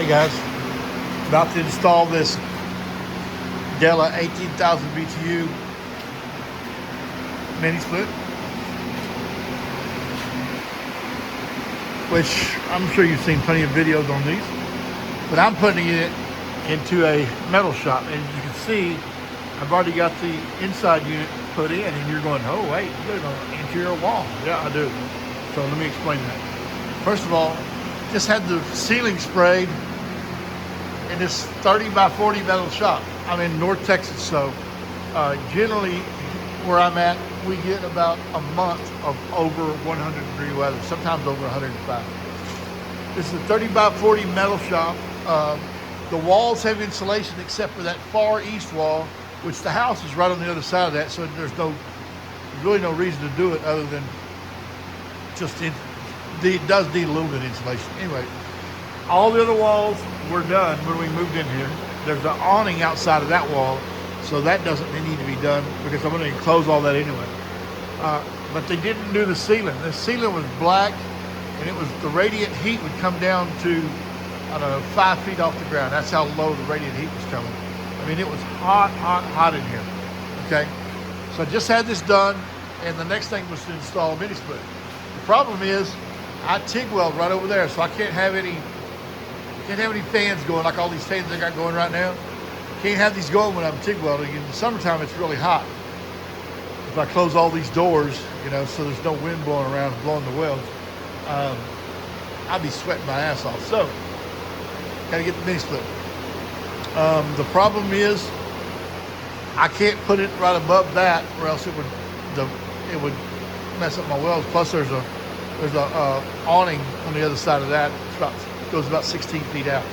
Hey guys, about to install this Della 18,000 BTU mini split, which I'm sure you've seen plenty of videos on these, but I'm putting it into a metal shop. And as you can see, I've already got the inside unit put in, and you're going, oh wait, there's an interior wall. Yeah, I do. So let me explain that. First of all, just had the ceiling sprayed in this 30 by 40 metal shop. I'm in North Texas, so generally where I'm at, we get about a month of over 100-degree weather, sometimes over 105. This is a 30 by 40 metal shop. The walls have insulation except for that far east wall, which the house is right on the other side of that, so there's really no reason to do it other than just it does need a little bit of insulation. Anyway, all the other walls were done when we moved in here. There's an awning outside of that wall, so that doesn't need to be done because I'm going to enclose all that anyway. But they didn't do the ceiling. The ceiling was black, and it was the radiant heat would come down to, I don't know, 5 feet off the ground. That's how low the radiant heat was coming. I mean, it was hot in here. Okay, so I just had this done, and the next thing was to install a mini split. The problem is, I TIG weld right over there, so I can't have any fans going like all these fans I got going right now. Can't have these going when I'm TIG welding. In the summertime, it's really hot. If I close all these doors, so there's no wind blowing around blowing the welds, I'd be sweating my ass off. So, gotta get the mini split. The problem is, I can't put it right above that, or else it would mess up my welds. Plus, there's a awning on the other side of that. Goes about 16 feet out.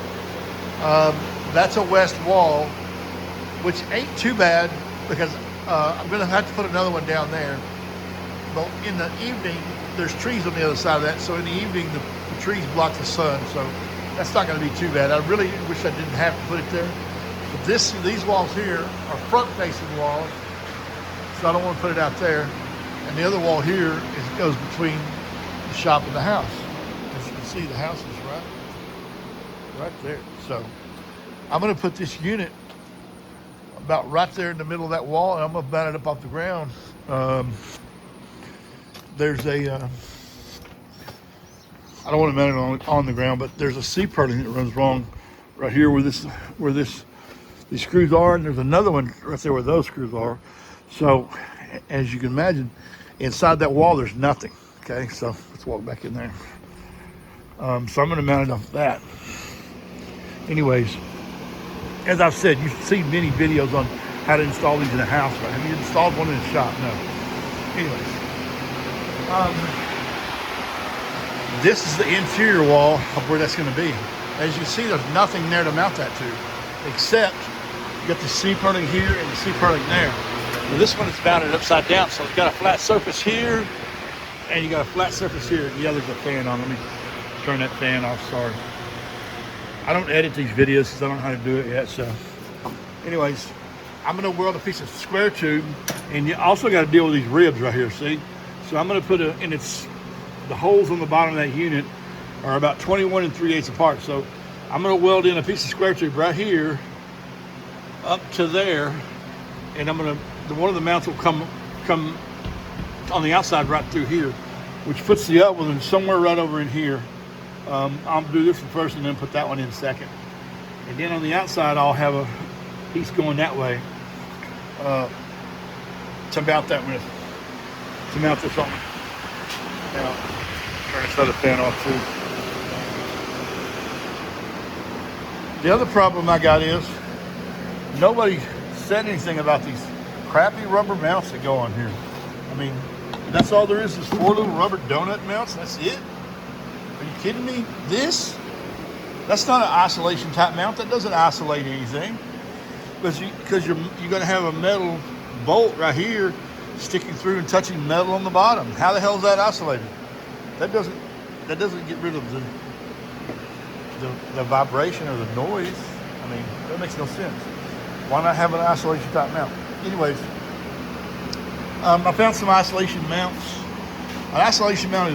That's a west wall, which ain't too bad because I'm going to have to put another one down there. But in the evening, there's trees on the other side of that, so in the evening the trees block the sun, so that's not going to be too bad. I really wish I didn't have to put it there. But these walls here are front-facing walls, so I don't want to put it out there. And the other wall here goes between the shop and the house. As you can see, the house is right there. So I'm going to put this unit about right there in the middle of that wall, and I'm going to mount it up off the ground. There's a I don't want to mount it on the ground, but there's a C-purling that runs wrong right here where these screws are, and there's another one right there where those screws are. So as you can imagine, inside that wall there's nothing. Okay, so let's walk back in there. So I'm going to mount it off that. Anyways, as I've said, you've seen many videos on how to install these in a house, but have you installed one in a shop? No. Anyways, this is the interior wall of where that's going to be. As you see, there's nothing there to mount that to, except you got the C-purling here and the C-purling there. Now, this one is mounted upside down, so it's got a flat surface here, and you got a flat surface here. Yeah, there's a fan on. Let me turn that fan off. Sorry. I don't edit these videos because I don't know how to do it yet. So, anyways, I'm going to weld a piece of square tube, and you also got to deal with these ribs right here. See? So I'm going to put the holes on the bottom of that unit are about 21 3/8 apart. So I'm going to weld in a piece of square tube right here up to there, and one of the mounts will come on the outside right through here, which puts the other one somewhere right over in here. I'll do this one first and then put that one in second. And then on the outside, I'll have a piece going that way to mount that with. To mount this on. Now, turn this other fan off too. The other problem I got is nobody said anything about these crappy rubber mounts that go on here. I mean, that's all there is 4 little rubber donut mounts. That's it. Are you kidding me? That's not an isolation type mount. That doesn't isolate anything. Because you're going to have a metal bolt right here sticking through and touching metal on the bottom. How the hell is that isolated? That doesn't get rid of the vibration or the noise. I mean, that makes no sense. Why not have an isolation type mount? Anyways, I found some isolation mounts. An isolation mount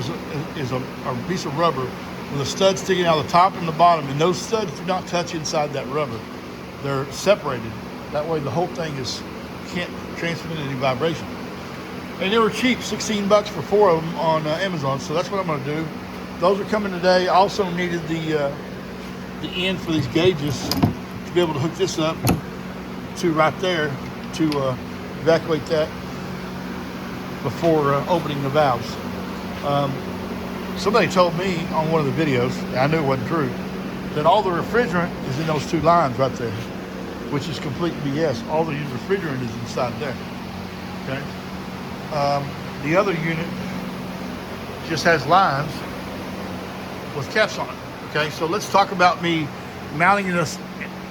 is a piece of rubber with a stud sticking out of the top and the bottom, and those studs do not touch inside that rubber. They're separated. That way the whole thing can't transmit any vibration. And they were cheap, 16 bucks for 4 of them on Amazon, so that's what I'm gonna do. Those are coming today. I also needed the end for these gauges to be able to hook this up to right there to evacuate that before opening the valves. Somebody told me on one of the videos, I knew it wasn't true, that all the refrigerant is in those 2 lines right there, which is complete BS. All the refrigerant is inside there, okay? The other unit just has lines with caps on it, okay? So let's talk about me mounting this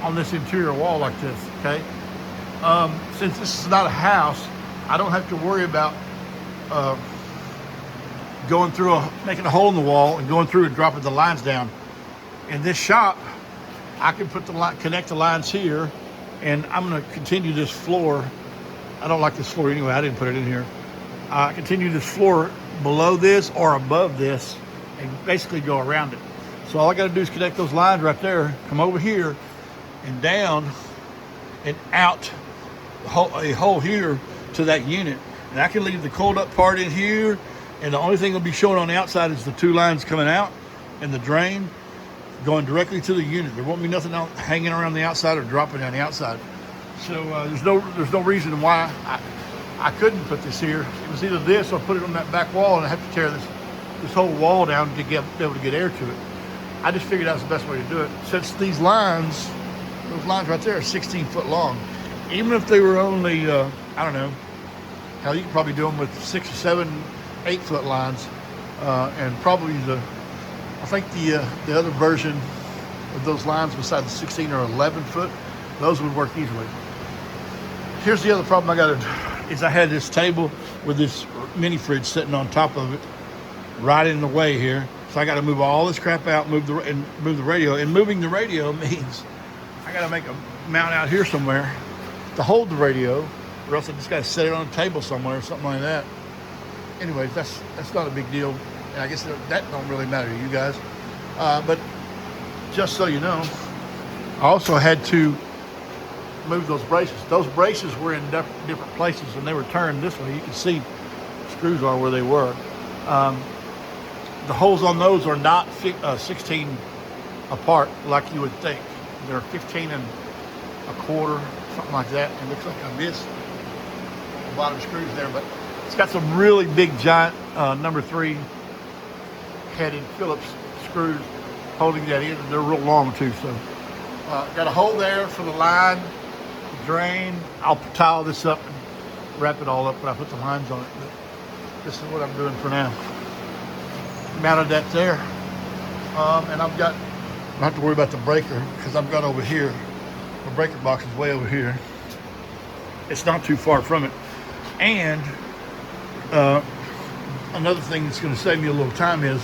on this interior wall like this, okay? Since this is not a house, I don't have to worry about going through making a hole in the wall and going through and dropping the lines down. In this shop, I can put connect the lines here, and I'm gonna continue this floor. I don't like this floor anyway, I didn't put it in here. I continue this floor below this or above this and basically go around it. So all I gotta do is connect those lines right there, come over here and down and out a hole here to that unit. And I can leave the coiled up part in here, and the only thing that'll be showing on the outside is the 2 lines coming out and the drain going directly to the unit. There won't be nothing else hanging around the outside or dropping down the outside. So there's no reason why I couldn't put this here. It was either this or put it on that back wall, and I have to tear this whole wall down to be able to get air to it. I just figured that's the best way to do it. Since these lines, those lines right there are 16 foot long. Even if they were only, I don't know, hell, you could probably do them with 6 or 7, 8 foot lines. And probably I think the other version of those lines besides the 16 or 11 foot, those would work easily. Here's the other problem I got is I had this table with this mini fridge sitting on top of it, right in the way here. So I got to move all this crap out, move the radio. And moving the radio means I got to make a mount out here somewhere to hold the radio, or else I just got to set it on a table somewhere or something like that. Anyways, that's not a big deal. And I guess that don't really matter to you guys. But just so you know, I also had to move those braces. Those braces were in different places, and they were turned this way. You can see screws are where they were. The holes on those are not 16 apart like you would think. They're 15 and a quarter, something like that. It looks like I missed the bottom screws there, but it's got some really big, giant number 3 headed Phillips screws holding that in. They're real long too. So got a hole there for the line, the drain. I'll tile this up and wrap it all up when I put the lines on it. But this is what I'm doing for now. Mounted that there, and I don't have to worry about the breaker because I've got over here. The breaker box is way over here. It's not too far from it. And another thing that's going to save me a little time is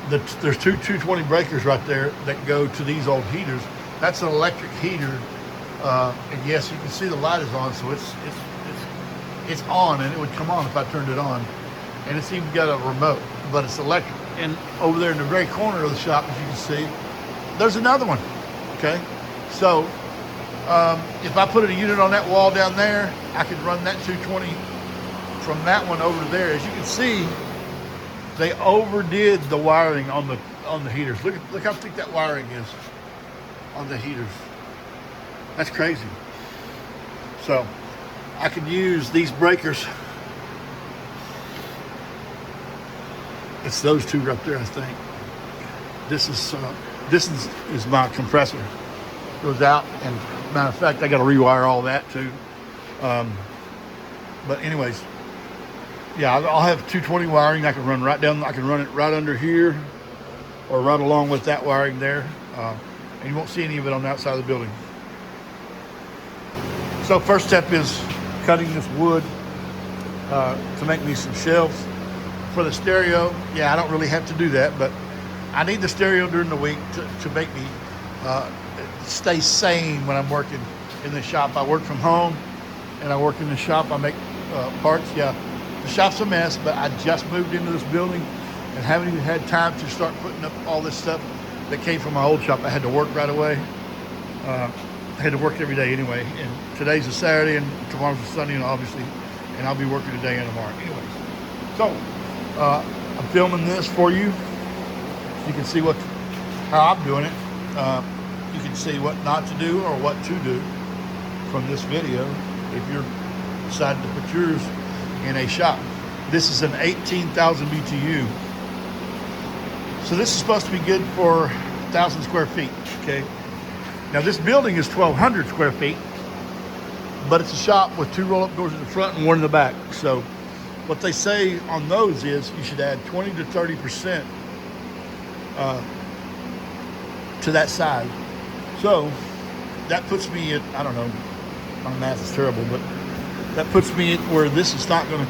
that there's 2 220 breakers right there that go to these old heaters. That's an electric heater, and yes, you can see the light is on, so it's on, and it would come on if I turned it on. And it's even got a remote, but it's electric. And over there in the very corner of the shop, as you can see, there's another one, okay? So if I put a unit on that wall down there, I could run that 220 from that one over to there. As you can see, they overdid the wiring on the heaters. Look how thick that wiring is on the heaters. That's crazy. So I could use these breakers. It's those 2 right there, I think. This is my compressor. Goes out, and matter of fact, I got to rewire all that too. But anyways, yeah, I'll have 220 wiring. I can run right down. I can run it right under here, or right along with that wiring there, and you won't see any of it on the outside of the building. So first step is cutting this wood to make me some shelves. For the stereo, yeah, I don't really have to do that, but I need the stereo during the week to make me stay sane when I'm working in the shop. I work from home, and I work in the shop. I make parts. Yeah, the shop's a mess, but I just moved into this building, and haven't even had time to start putting up all this stuff that came from my old shop. I had to work right away. I had to work every day anyway, and today's a Saturday and tomorrow's a Sunday, and obviously, and I'll be working today and tomorrow. Anyways, so I'm filming this for you so you can see how I'm doing it. You can see what not to do or what to do from this video if you're deciding to put yours in a shop. This is an 18,000 BTU. So this is supposed to be good for 1,000 square feet, okay? Now this building is 1,200 square feet, but it's a shop with 2 roll-up doors in the front and 1 in the back. So what they say on those is you should add 20 to 30% to that size. So that puts me at, I don't know, my math is terrible, but that puts me at where this is not gonna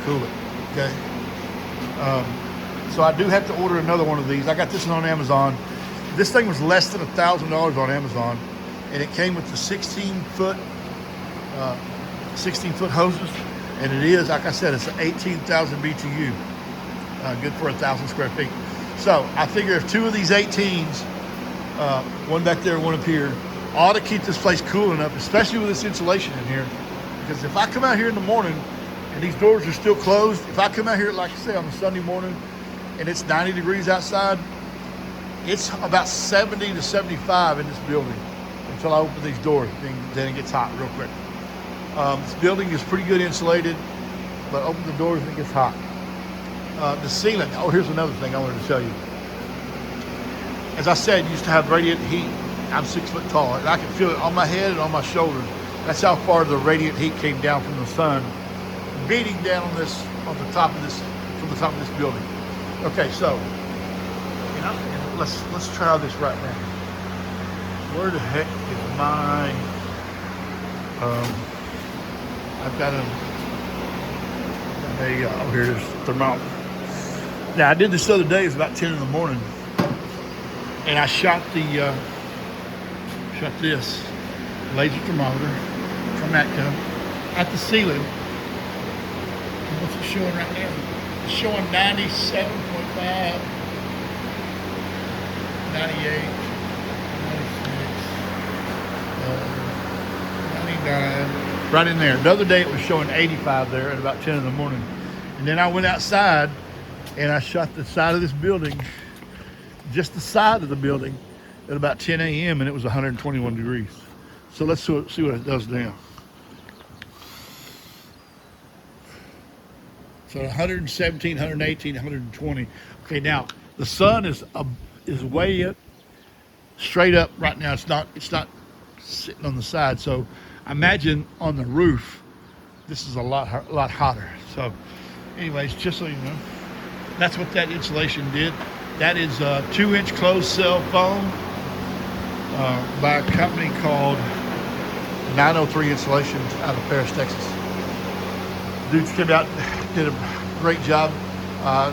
cool it, okay? So I do have to order another one of these. I got this one on Amazon. This thing was less than $1,000 on Amazon, and it came with the 16-foot hoses, and it is, like I said, it's an 18,000 BTU, good for 1,000 square feet. So I figure if 2 of these 18s, one back there, one up here, ought to keep this place cool enough, especially with this insulation in here. Because if I come out here in the morning and these doors are still closed, if I come out here, like I say, on a Sunday morning and it's 90 degrees outside, it's about 70 to 75 in this building until I open these doors. Then it gets hot real quick. This building is pretty good insulated, but open the doors and it gets hot. The ceiling, here's another thing I wanted to tell you. As I said, used to have radiant heat. I'm 6 foot tall, and I can feel it on my head and on my shoulders. That's how far the radiant heat came down from the sun, beating down on this, from the top of this building. Okay, so let's try this right now. Where the heck is my? I've got here it is, thermometer. Now I did this the other day. It was about 10 in the morning, and I shot this laser thermometer from Matco at the ceiling. What's it showing right now? It's showing 97.5. 98, 96, 99, right in there. The other day it was showing 85 there at about 10 in the morning. And then I went outside and I shot the side of this building, just the side of the building, at about 10 a.m. and it was 121 degrees. So let's see what it does now. So 117, 118, 120. Okay, now the sun is way up, straight up right now. It's not sitting on the side. So I imagine on the roof, this is a lot hotter. So anyways, just so you know, that's what that insulation did. That is 2-inch closed cell foam by a company called 903 Insulation out of Paris, Texas. Dudes came out, did a great job.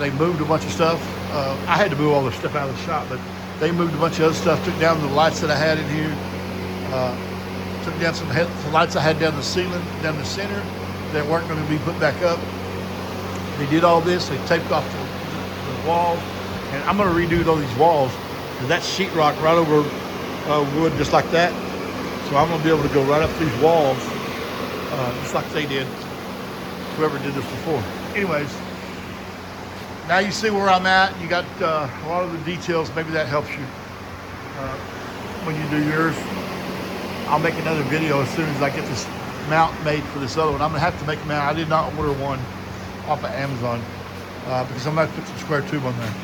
They moved a bunch of stuff. I had to move all the stuff out of the shop, but they moved a bunch of other stuff, took down the lights that I had in here, took down some lights I had down the ceiling, down the center, that weren't going to be put back up. They did all this. They taped off the walls, and I'm going to redo all these walls. And that's sheetrock right over wood, just like that. So I'm going to be able to go right up these walls, just like they did, whoever did this before. Anyways, now you see where I'm at. You got a lot of the details. Maybe that helps you when you do yours. I'll make another video as soon as I get this mount made for this other one. I'm going to have to make a mount. I did not order one off of Amazon because I'm going to put some square tube on there.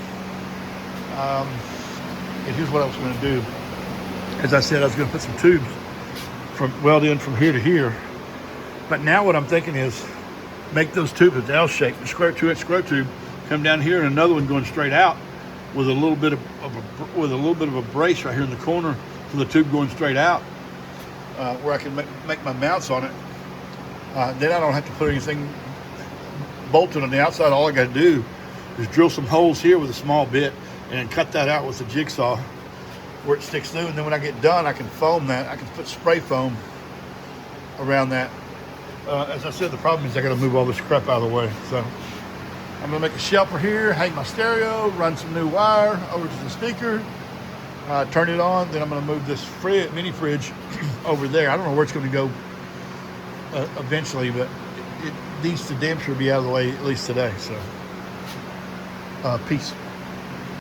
And here's what I was going to do. As I said, I was going to put some tubes weld in from here to here. But now what I'm thinking is make those tubes an L shape, a 2-inch square tube, come down here, and another one going straight out with a little bit of a brace right here in the corner for the tube going straight out, where I can make my mounts on it. Then I don't have to put anything bolted on the outside. All I got to do is drill some holes here with a small bit and then cut that out with a jigsaw where it sticks through. And then when I get done, I can foam that. I can put spray foam around that. As I said, the problem is I got to move all this crap out of the way. So I'm gonna make a shelf for here, hang my stereo, run some new wire over to the speaker, turn it on. Then I'm gonna move this mini fridge over there. I don't know where it's gonna go eventually, but it needs to damn sure be out of the way at least today. So, peace.